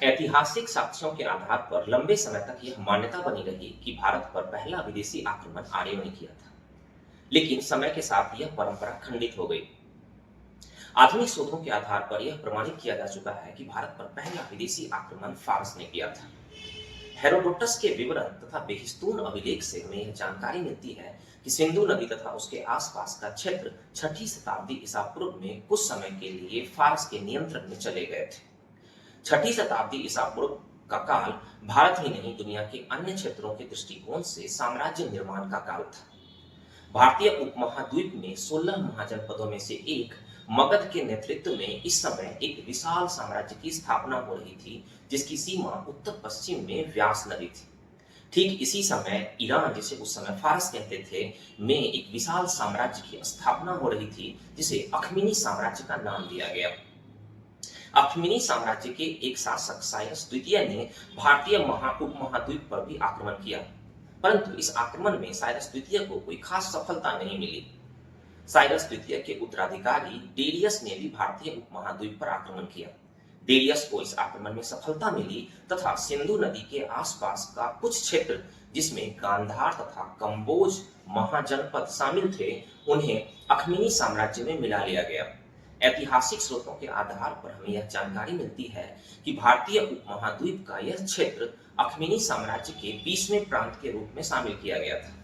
ऐतिहासिक साक्ष्यों के आधार पर लंबे समय तक यह मान्यता बनी रही कि भारत पर पहला विदेशी आक्रमण आर्यों ने किया था। लेकिन समय के साथ यह परंपरा खंडित हो गई। आधुनिक शोधों के आधार पर यह प्रमाणित किया जा चुका है कि भारत पर पहला विदेशी आक्रमण फारस ने किया था। हेरोडोटस के विवरण तथा बेहिस्तून अभिलेख से हमें यह जानकारी मिलती है कि सिंधु नदी तथा उसके आसपास का क्षेत्र 6ठी शताब्दी ईसा पूर्व में कुछ समय के लिए फारस के नियंत्रण में चले गए थे। 6ठी शताब्दी ईसा पूर्व का काल भारत ही नहीं दुनिया के अन्य क्षेत्रों के दृष्टिकोण से साम्राज्य निर्माण का काल था। भारतीय उपमहाद्वीप में 16 महाजनपदों में से एक मगध के नेतृत्व में इस समय एक विशाल साम्राज्य की स्थापना हो रही थी, जिसकी सीमा उत्तर पश्चिम में व्यास नदी थी। ठीक इसी समय ईरान, जिसे उस समय फारस कहते थे, में एक विशाल साम्राज्य की स्थापना हो रही थी, जिसे अखमीनी साम्राज्य का नाम दिया गया। अखमीनी साम्राज्य के एक शासक साइरस द्वितीय ने भारतीय उपमहाद्वीप पर भी आक्रमण किया, परंतु इस आक्रमण में साइरस द्वितीय को कोई खास सफलता नहीं मिली। साइरस द्वितीय के उत्तराधिकारी डेरियस ने भी भारतीय उपमहाद्वीप पर आक्रमण किया। डेरियस को इस आक्रमण में सफलता मिली तथा सिंधु नदी के आसपास का कुछ क्षेत्र, जिसमें गांधार तथा कंबोज महाजनपद शामिल थे, उन्हें अखमीनी साम्राज्य में मिला लिया गया। ऐतिहासिक स्रोतों के आधार पर हमें यह जानकारी मिलती है कि भारतीय उपमहाद्वीप का यह क्षेत्र अखमीनी साम्राज्य के 20वें प्रांत के रूप में शामिल किया गया था।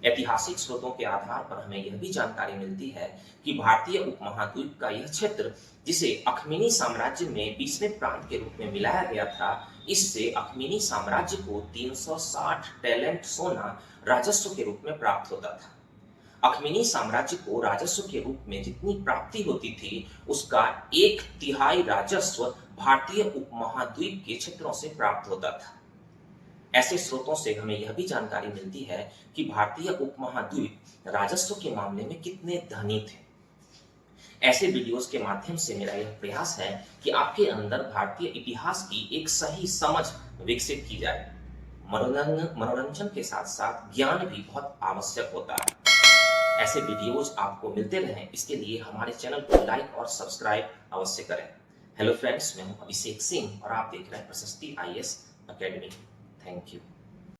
ऐतिहासिक स्रोतों के आधार पर हमें यह भी जानकारी मिलती है कि भारतीय उपमहाद्वीप का यह क्षेत्र, जिसे अखमीनी साम्राज्य में 20वें प्रांत के रूप में मिलाया गया था, इससे अखमीनी साम्राज्य को 360 टैलेंट सोना राजस्व के रूप में प्राप्त होता था। अखमीनी साम्राज्य को राजस्व के रूप में जितनी प्राप्ति होती थी, उसका 1/3 राजस्व भारतीय उपमहाद्वीप के क्षेत्रों से प्राप्त होता था। ऐसे स्रोतों से हमें यह भी जानकारी मिलती है कि भारतीय उपमहाद्वीप राजस्व के मामले में कितने धनी थे। ऐसे वीडियोस के माध्यम से मेरा यह प्रयास है कि आपके अंदर भारतीय इतिहास की एक सही समझ विकसित की जाए। मनोरंजन के साथ साथ ज्ञान भी बहुत आवश्यक होता है। ऐसे वीडियोस आपको मिलते रहें, इसके लिए हमारे चैनल को लाइक और सब्सक्राइब अवश्य करें। हेलो फ्रेंड्स, मैं हूं अभिषेक सिंह और आप देख रहे हैं प्रशस्ति IAS अकेडमी। Thank you.